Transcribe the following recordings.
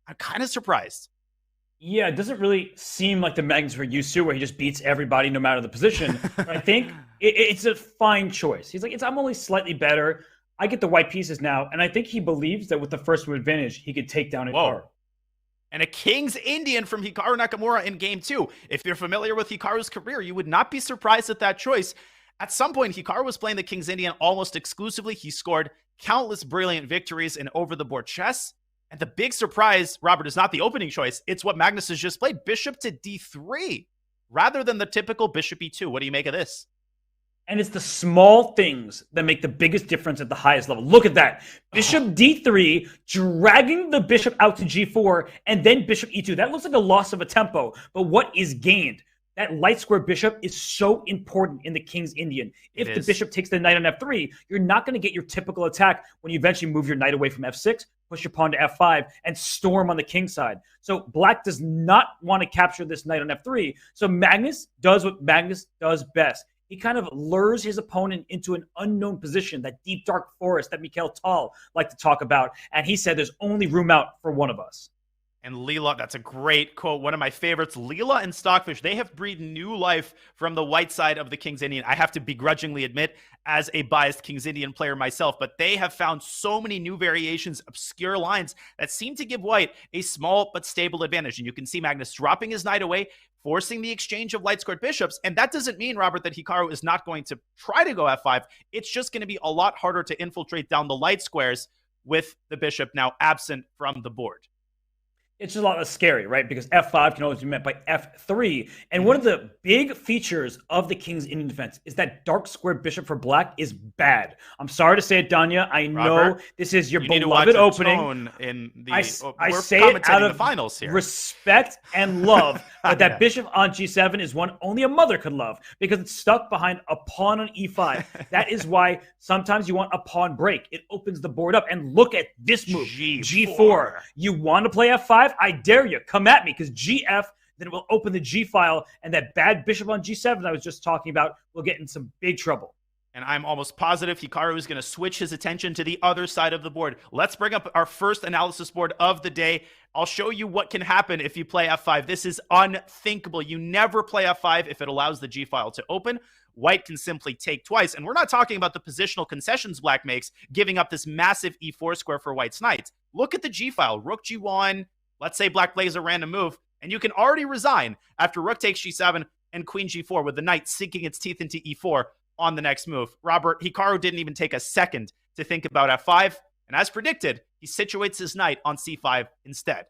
I'm kind of surprised. Yeah, it doesn't really seem like the Magnus we're used to, where he just beats everybody no matter the position. But I think it's a fine choice. He's like, I'm only slightly better. I get the white pieces now, and I think he believes that with the first move advantage, he could take down Hikaru. Whoa. And a King's Indian from Hikaru Nakamura in game 2. If you're familiar with Hikaru's career, you would not be surprised at that choice. At some point, Hikaru was playing the King's Indian almost exclusively. He scored countless brilliant victories in over-the-board chess. And the big surprise, Robert, is not the opening choice. It's what Magnus has just played, bishop to d3, rather than the typical bishop e2. What do you make of this? And it's the small things that make the biggest difference at the highest level. Look at that. Bishop d3, dragging the bishop out to g4, and then bishop e2. That looks like a loss of a tempo, but what is gained? That light square bishop is so important in the King's Indian. If the bishop takes the knight on f3, you're not going to get your typical attack when you eventually move your knight away from f6, push your pawn to f5, and storm on the king side. So black does not want to capture this knight on f3. So Magnus does what Magnus does best. He kind of lures his opponent into an unknown position, that deep, dark forest that Mikhail Tal liked to talk about. And he said there's only room out for one of us. And Leela, that's a great quote. One of my favorites. Leela and Stockfish, they have breathed new life from the white side of the King's Indian. I have to begrudgingly admit, as a biased King's Indian player myself, but they have found so many new variations, obscure lines that seem to give white a small but stable advantage. And you can see Magnus dropping his knight away, forcing the exchange of light-squared bishops. And that doesn't mean, Robert, that Hikaru is not going to try to go f5. It's just going to be a lot harder to infiltrate down the light squares with the bishop now absent from the board. It's just a lot less scary, right? Because f5 can always be met by f3. And one of the big features of the King's Indian defense is that dark squared bishop for black is bad. I'm sorry to say it, Danya. I know this is your beloved opening. I say it out of finals here. Respect and love. But that bishop on g7 is one only a mother could love, because it's stuck behind a pawn on e5. That is why sometimes you want a pawn break. It opens the board up. And look at this move, g4. You want to play f5? I dare you. Come at me, because GF, then it will open the G file, and that bad bishop on G7 I was just talking about will get in some big trouble. And I'm almost positive Hikaru is going to switch his attention to the other side of the board. Let's bring up our first analysis board of the day. I'll show you what can happen if you play f5. This is unthinkable. You never play f5 if it allows the G file to open. White can simply take twice. And we're not talking about the positional concessions black makes, giving up this massive e4 square for white's knights. Look at the G file. Rook G1. Let's say black plays a random move, and you can already resign after rook takes g7 and queen g4, with the knight sinking its teeth into e4 on the next move. Robert, Hikaru didn't even take a second to think about f5, and as predicted, he situates his knight on c5 instead.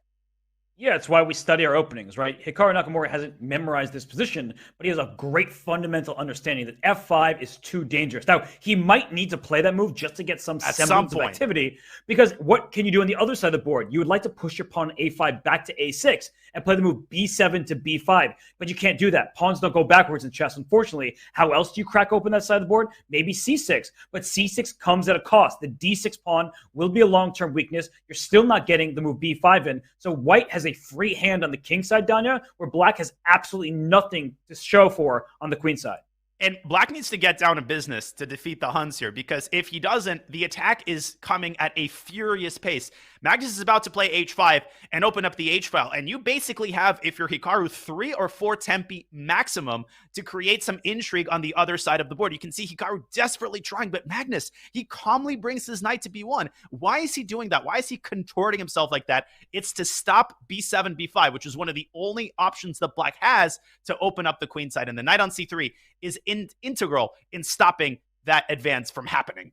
Yeah, it's why we study our openings, right? Hikaru Nakamura hasn't memorized this position, but he has a great fundamental understanding that f5 is too dangerous. Now, he might need to play that move just to get some semblance of activity, because what can you do on the other side of the board? You would like to push your pawn a5 back to a6 and play the move b7 to b5, but you can't do that. Pawns don't go backwards in chess, unfortunately. How else do you crack open that side of the board? Maybe c6, but c6 comes at a cost. The d6 pawn will be a long-term weakness. You're still not getting the move b5 in, so white has a free hand on the king side, Danya, where black has absolutely nothing to show for on the queen side. And black needs to get down to business to defeat the Huns here, because if he doesn't, the attack is coming at a furious pace. Magnus is about to play h5 and open up the h file, and you basically have, if you're Hikaru, 3 or 4 tempi maximum to create some intrigue on the other side of the board. You can see Hikaru desperately trying, but Magnus, he calmly brings his knight to b1. Why is he doing that? Why is he contorting himself like that? It's to stop b7, b5, which is one of the only options that black has to open up the queen side, and the knight on c3 is integral in stopping that advance from happening.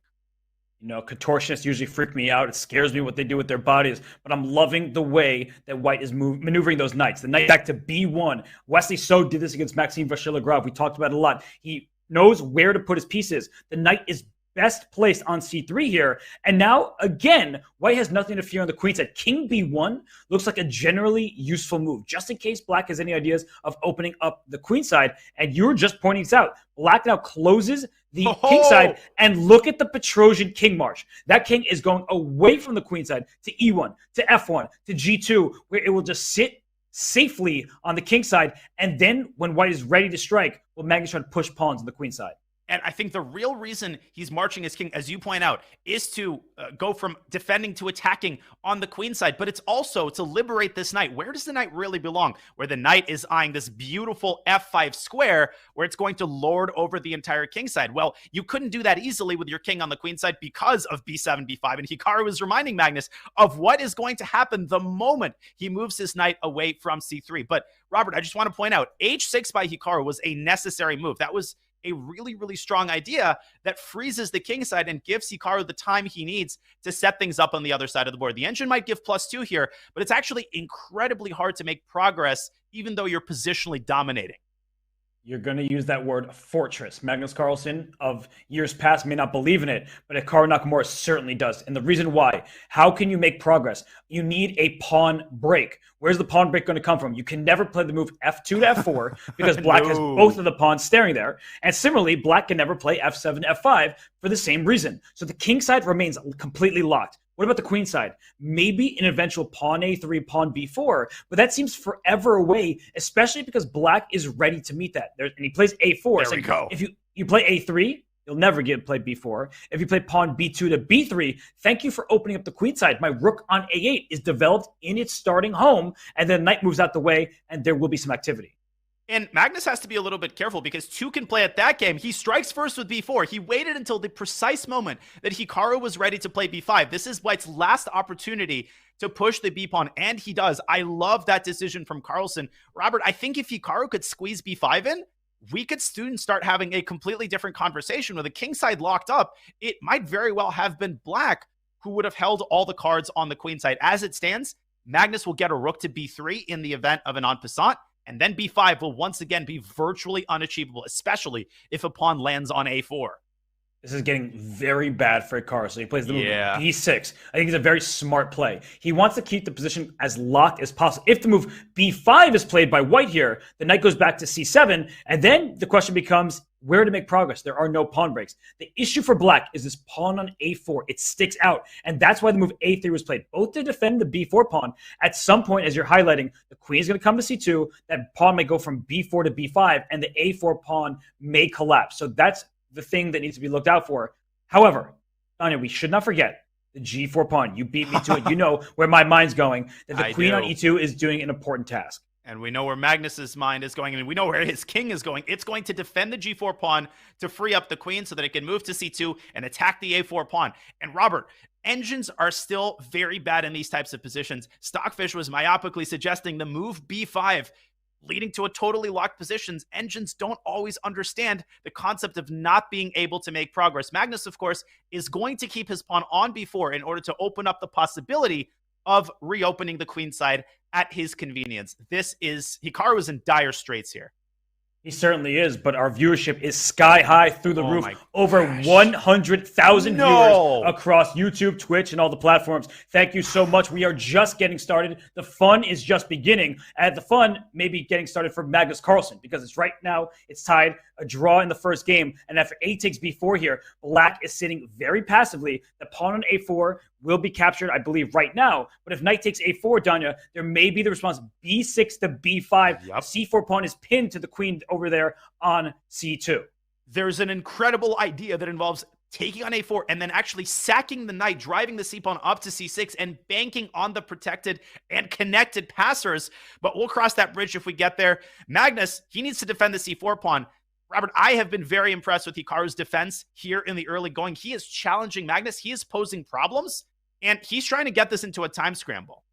You know, contortionists usually freak me out. It scares me what they do with their bodies, but I'm loving the way that white is maneuvering those knights. The knight back to b1. Wesley So did this against Maxime Vachier-Lagrave. We talked about it a lot. He knows where to put his pieces. The knight is best placed on c3 here. And now, again, white has nothing to fear on the queen side. King b1 looks like a generally useful move, just in case black has any ideas of opening up the queen side. And you're just pointing this out. Black now closes the king side, and look at the Petrosian king march. That king is going away from the queen side to e1, to f1, to g2, where it will just sit safely on the king side. And then when white is ready to strike, will Magnus try to push pawns on the queen side. And I think the real reason he's marching his king, as you point out, is to go from defending to attacking on the queen side. But it's also to liberate this knight. Where does the knight really belong? Where the knight is eyeing this beautiful f5 square where it's going to lord over the entire king side. Well, you couldn't do that easily with your king on the queen side because of b7, b5. And Hikaru is reminding Magnus of what is going to happen the moment he moves his knight away from c3. But Robert, I just want to point out, h6 by Hikaru was a necessary move. That was a really, really strong idea that freezes the king side and gives Hikaru the time he needs to set things up on the other side of the board. The engine might give +2 here, but it's actually incredibly hard to make progress even though you're positionally dominating. You're going to use that word fortress. Magnus Carlsen of years past may not believe in it, but Hikaru Nakamura certainly does. And the reason why, how can you make progress? You need a pawn break. Where's the pawn break going to come from? You can never play the move f2 to f4 because black has both of the pawns staring there. And similarly, black can never play f7 to f5 for the same reason. So the king side remains completely locked. What about the queen side? Maybe an eventual pawn a3, pawn b4, but that seems forever away, especially because black is ready to meet that. And he plays a4. There we go. If you play a3, you'll never play b4. If you play pawn b2 to b3, thank you for opening up the queen side. My rook on a8 is developed in its starting home, and then knight moves out the way, and there will be some activity. And Magnus has to be a little bit careful because 2 can play at that game. He strikes first with b4. He waited until the precise moment that Hikaru was ready to play b5. This is White's last opportunity to push the b-pawn, and he does. I love that decision from Carlsen. Robert, I think if Hikaru could squeeze b5 in, we could soon start having a completely different conversation. With the king side locked up, it might very well have been black who would have held all the cards on the queen side. As it stands, Magnus will get a rook to b3 in the event of an en passant. And then b5 will once again be virtually unachievable, especially if a pawn lands on a4. This is getting very bad for Hikaru. So he plays the move b6. I think it's a very smart play. He wants to keep the position as locked as possible. If the move b5 is played by white here, the knight goes back to c7. And then the question becomes where to make progress. There are no pawn breaks. The issue for black is this pawn on a4. It sticks out. And that's why the move a3 was played, both to defend the b4 pawn. At some point, as you're highlighting, the queen is going to come to c2. That pawn may go from b4 to b5, and the a4 pawn may collapse. So that's the thing that needs to be looked out for. However, Tanya, we should not forget the g4 pawn. You beat me to it. You know where my mind's going, that the queen on e2 is doing an important task. And we know where Magnus's mind is going, and we know where his king is going. It's going to defend the g4 pawn to free up the queen so that it can move to c2 and attack the a4 pawn. And Robert, engines are still very bad in these types of positions. Stockfish was myopically suggesting the move b5 leading to a totally locked positions. Engines don't always understand the concept of not being able to make progress. Magnus, of course, is going to keep his pawn on b4 in order to open up the possibility of reopening the queen side at his convenience. Hikaru is in dire straits here. He certainly is, but our viewership is sky high through the roof. Over 100,000 viewers across YouTube, Twitch, and all the platforms. Thank you so much. We are just getting started. The fun is just beginning. And the fun may be getting started for Magnus Carlsen because it's right now, it's tied, a draw in the first game. And after a takes b4 here, black is sitting very passively. The pawn on a4 will be captured, I believe, right now. But if knight takes a4, Danya, there may be the response b6 to b5. Yep. C4 pawn is pinned to the queen over there on c2. There's an incredible idea that involves taking on a4 and then actually sacking the knight, driving the c pawn up to c6 and banking on the protected and connected passers. But we'll cross that bridge if we get there. Magnus, he needs to defend the c4 pawn. Robert, I have been very impressed with Hikaru's defense here in the early going. He is challenging Magnus. He is posing problems, and he's trying to get this into a time scramble.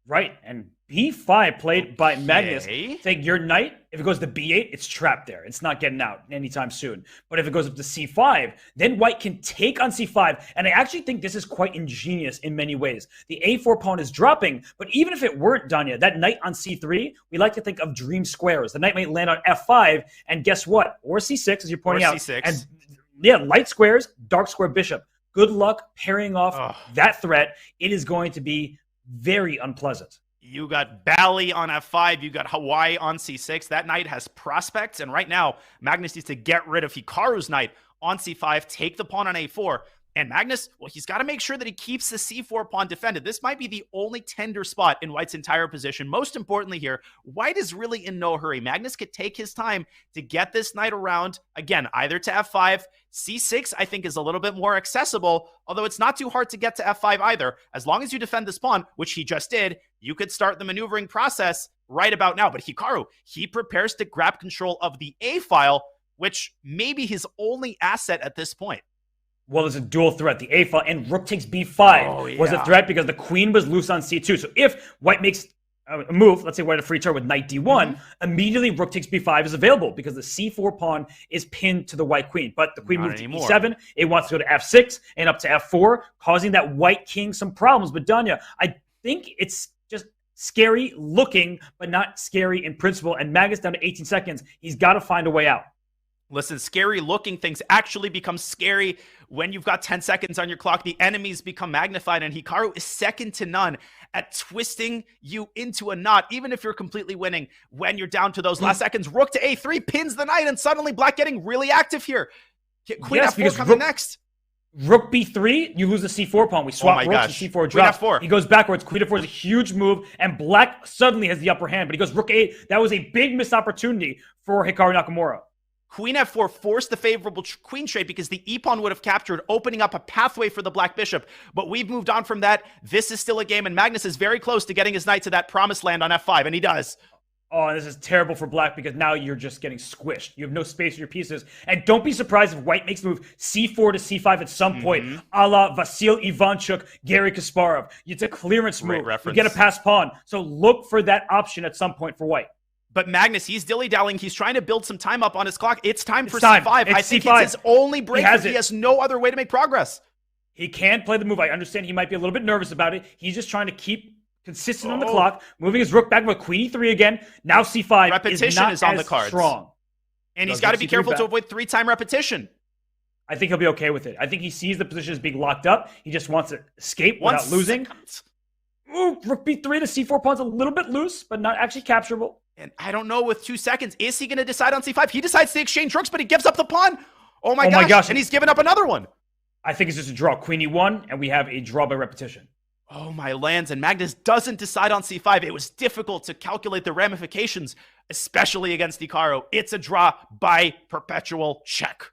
Right, and b5 played by Magnus. Saying your knight, if it goes to b8, it's trapped there. It's not getting out anytime soon. But if it goes up to c5, then white can take on c5. And I actually think this is quite ingenious in many ways. The a4 pawn is dropping, but even if it weren't, Danya, that knight on c3, we like to think of dream squares. The knight might land on f5, and guess what? Or c6, as you're pointing out. C6. And yeah, light squares, dark square bishop. Good luck parrying off that threat. It is going to be very unpleasant. You got Bali on f5. You got Hawaii on c6. That knight has prospects. And right now, Magnus needs to get rid of Hikaru's knight on c5, take the pawn on a4. And Magnus, well, he's got to make sure that he keeps the c4 pawn defended. This might be the only tender spot in White's entire position. Most importantly here, White is really in no hurry. Magnus could take his time to get this knight around, again, either to f5. c6, I think, is a little bit more accessible, although it's not too hard to get to f5 either. As long as you defend this pawn, which he just did, you could start the maneuvering process right about now. But Hikaru, he prepares to grab control of the a file, which may be his only asset at this point. Well, there's a dual threat. The a file and rook takes b5 was a threat because the queen was loose on c2. So if White makes a move, let's say White a free turn with knight d1, immediately rook takes b5 is available because the c4 pawn is pinned to the white queen. But the queen moved to e7. It wants to go to f6 and up to f4, causing that white king some problems. But Danya, I think it's just scary looking, but not scary in principle. And Magnus down to 18 seconds. He's got to find a way out. Listen, scary looking things actually become scary when you've got 10 seconds on your clock. The enemies become magnified, and Hikaru is second to none at twisting you into a knot, even if you're completely winning when you're down to those last seconds. Rook to a3 pins the knight, and suddenly Black getting really active here. Queen f4 coming next. Rook b3, you lose the c4 pawn. We swap rooks, the c4 drops. Queen f4. He goes backwards. Queen f4 is a huge move, and Black suddenly has the upper hand, but he goes rook a. That was a big missed opportunity for Hikaru Nakamura. Queen f4 forced the favorable queen trade because the e-pawn would have captured, opening up a pathway for the black bishop. But we've moved on from that. This is still a game, and Magnus is very close to getting his knight to that promised land on f5, and he does. Oh, this is terrible for Black because now you're just getting squished. You have no space for your pieces. And don't be surprised if White makes the move c4 to c5 at some point, a la Vasil Ivanchuk, Garry Kasparov. It's a clearance move. You get a pass pawn. So look for that option at some point for White. But Magnus, he's dilly-dallying. He's trying to build some time up on his clock. It's time for c5. I think it's his only break. He has no other way to make progress. He can't play the move. I understand he might be a little bit nervous about it. He's just trying to keep consistent on the clock, moving his rook back with queen e3 again. Now c5 repetition is on the cards. Strong. And he's got to be careful to avoid 3-time repetition. I think he'll be okay with it. I think he sees the position as being locked up. He just wants to escape without losing. Ooh, rook b3 to c4 pawn's a little bit loose, but not actually capturable. And I don't know, with 2 seconds, is he going to decide on c5? He decides to exchange rooks, but he gives up the pawn. Oh my gosh. And he's given up another one. I think it's just a draw. Queen e1, and we have a draw by repetition. Oh my lands, and Magnus doesn't decide on c5. It was difficult to calculate the ramifications, especially against Hikaru. It's a draw by perpetual check.